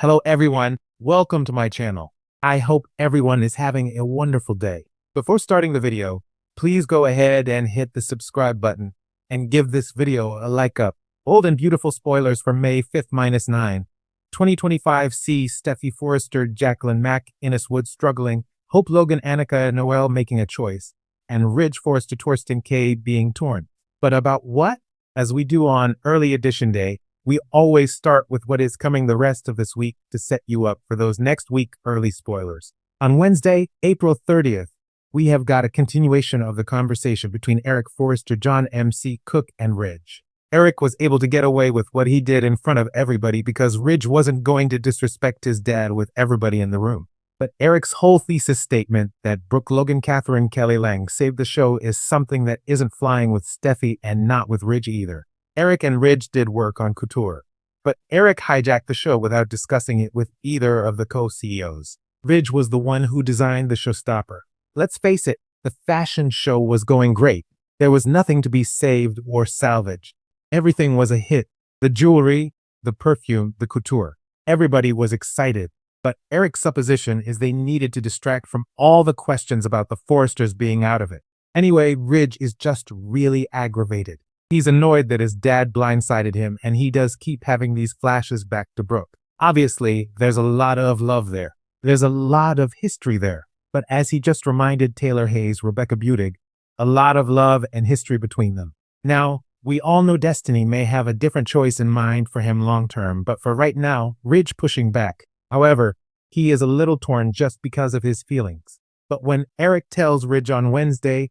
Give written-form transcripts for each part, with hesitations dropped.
Hello everyone, welcome to my channel. I hope everyone is having a wonderful day. Before starting the video, please go ahead and hit the subscribe button and give this video a like up. Old and beautiful spoilers for May 5th -9. 2025 see Steffy Forrester, Jacqueline Mack, Ines Wood struggling, Hope Logan, Annika Noel making a choice, and Ridge Forrester Torsten K being torn. But about what? As we do on early edition day, we always start with what is coming the rest of this week to set you up for those next week early spoilers. On Wednesday, April 30th, we have got a continuation of the conversation between Eric Forrester, John MC Cook, and Ridge. Eric was able to get away with what he did in front of everybody because Ridge wasn't going to disrespect his dad with everybody in the room. But Eric's whole thesis statement that Brooke Logan, Catherine Kelly Lang saved the show is something that isn't flying with Steffy and not with Ridge either. Eric and Ridge did work on Couture, but Eric hijacked the show without discussing it with either of the co-CEOs. Ridge was the one who designed the showstopper. Let's face it, the fashion show was going great. There was nothing to be saved or salvaged. Everything was a hit. The jewelry, the perfume, the couture. Everybody was excited. But Eric's supposition is they needed to distract from all the questions about the Forresters being out of it. Anyway, Ridge is just really aggravated. He's annoyed that his dad blindsided him, and he does keep having these flashes back to Brooke. Obviously, there's a lot of love there. There's a lot of history there. But as he just reminded Taylor Hayes, Rebecca Budig, a lot of love and history between them. Now, we all know Destiny may have a different choice in mind for him long term, but for right now, Ridge pushing back. However, he is a little torn just because of his feelings. But when Eric tells Ridge on Wednesday,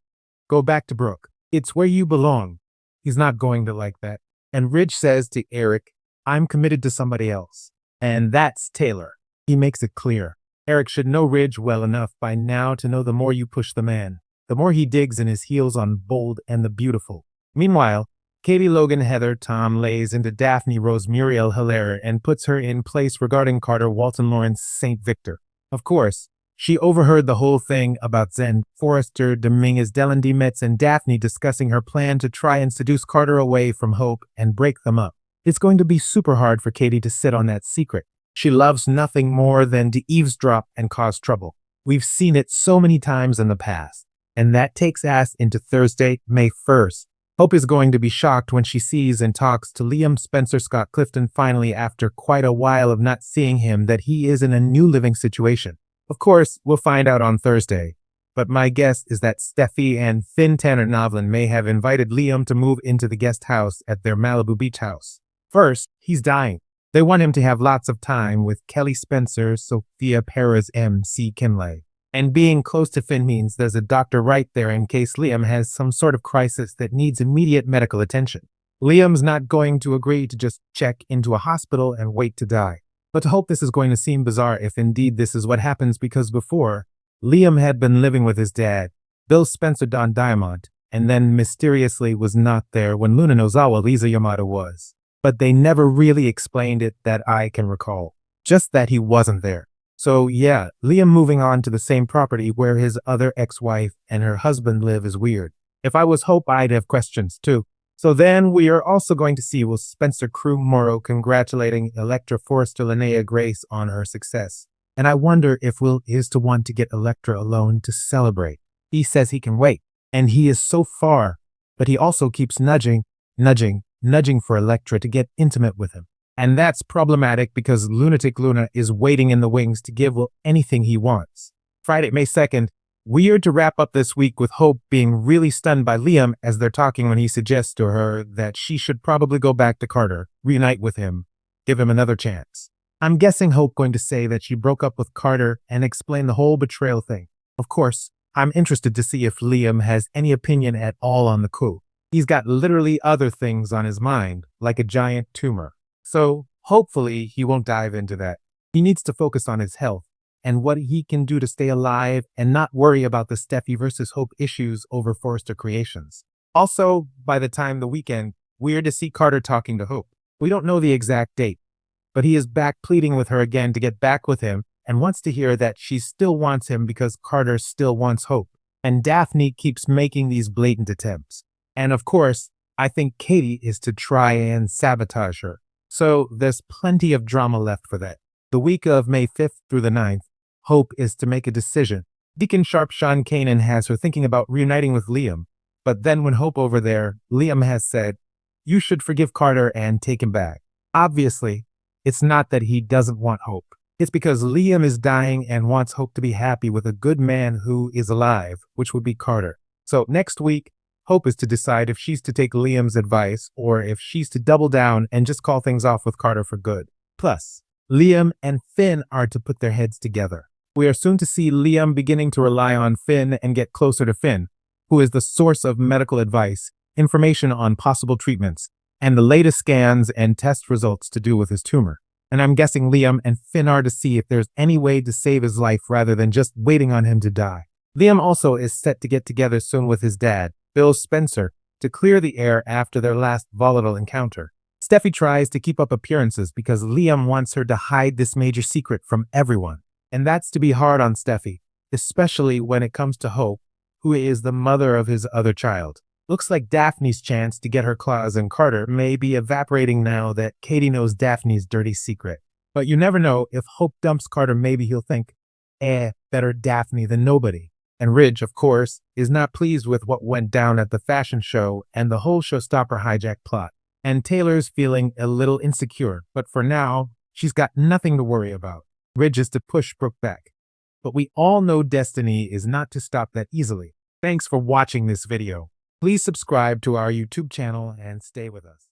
go back to Brooke, it's where you belong, he's not going to like that. And Ridge says to Eric, I'm committed to somebody else. And that's Taylor. He makes it clear. Eric should know Ridge well enough by now to know the more you push the man, the more he digs in his heels on bold and the beautiful. Meanwhile, Katie Logan Heather Tom lays into Daphne Rose Muriel Hilaire and puts her in place regarding Carter Walton Lawrence St. Victor. Of course, she overheard the whole thing about Zen, Forrester, Dominguez, Delandy Metz, and Daphne discussing her plan to try and seduce Carter away from Hope and break them up. It's going to be super hard for Katie to sit on that secret. She loves nothing more than to eavesdrop and cause trouble. We've seen it so many times in the past. And that takes us into Thursday, May 1st. Hope is going to be shocked when she sees and talks to Liam Spencer Scott Clifton finally after quite a while of not seeing him that he is in a new living situation. Of course, we'll find out on Thursday, but my guess is that Steffy and Finn Tanner Novlin may have invited Liam to move into the guest house at their Malibu Beach house. First, he's dying. They want him to have lots of time with Kelly Spencer, Sophia Perez, M.C. Kinlay. And being close to Finn means there's a doctor right there in case Liam has some sort of crisis that needs immediate medical attention. Liam's not going to agree to just check into a hospital and wait to die. But to Hope this is going to seem bizarre if indeed this is what happens because before, Liam had been living with his dad, Bill Spencer Don Diamond, and then mysteriously was not there when Luna Nozawa Lisa Yamada was. But they never really explained it that I can recall. Just that he wasn't there. So yeah, Liam moving on to the same property where his other ex-wife and her husband live is weird. If I was Hope, I'd have questions too. So then we are also going to see Will Spencer Crew Morrow congratulating Elektra Forrester Linnea Grace on her success. And I wonder if Will is to want to get Elektra alone to celebrate. He says he can wait, and he is so far, but he also keeps nudging for Elektra to get intimate with him. And that's problematic because Lunatic Luna is waiting in the wings to give Will anything he wants. Friday, May 2nd, weird to wrap up this week with Hope being really stunned by Liam as they're talking when he suggests to her that she should probably go back to Carter, reunite with him, give him another chance. I'm guessing Hope going to say that she broke up with Carter and explain the whole betrayal thing. Of course, I'm interested to see if Liam has any opinion at all on the coup. He's got literally other things on his mind, like a giant tumor. So hopefully he won't dive into that. He needs to focus on his health and what he can do to stay alive and not worry about the Steffy versus Hope issues over Forrester Creations. Also, by the time the weekend, we're to see Carter talking to Hope. We don't know the exact date, but he is back pleading with her again to get back with him and wants to hear that she still wants him because Carter still wants Hope. And Daphne keeps making these blatant attempts. And of course, I think Katie is to try and sabotage her. So there's plenty of drama left for that. The week of May 5th through the 9th, Hope is to make a decision. Deacon Sharp Sean Kanan has her thinking about reuniting with Liam, but then when Hope over there, Liam has said, "You should forgive Carter and take him back." Obviously, it's not that he doesn't want Hope. It's because Liam is dying and wants Hope to be happy with a good man who is alive, which would be Carter. So next week, Hope is to decide if she's to take Liam's advice or if she's to double down and just call things off with Carter for good. Plus, Liam and Finn are to put their heads together. We are soon to see Liam beginning to rely on Finn and get closer to Finn, who is the source of medical advice, information on possible treatments, and the latest scans and test results to do with his tumor. And I'm guessing Liam and Finn are to see if there's any way to save his life rather than just waiting on him to die. Liam also is set to get together soon with his dad, Bill Spencer, to clear the air after their last volatile encounter. Steffi tries to keep up appearances because Liam wants her to hide this major secret from everyone. And that's to be hard on Steffi, especially when it comes to Hope, who is the mother of his other child. Looks like Daphne's chance to get her claws in Carter may be evaporating now that Katie knows Daphne's dirty secret. But you never know, if Hope dumps Carter, maybe he'll think, better Daphne than nobody. And Ridge, of course, is not pleased with what went down at the fashion show and the whole Showstopper hijack plot. And Taylor's feeling a little insecure, but for now, she's got nothing to worry about. Ridge is to push Brooke back. But we all know Destiny is not to stop that easily. Thanks for watching this video. Please subscribe to our YouTube channel and stay with us.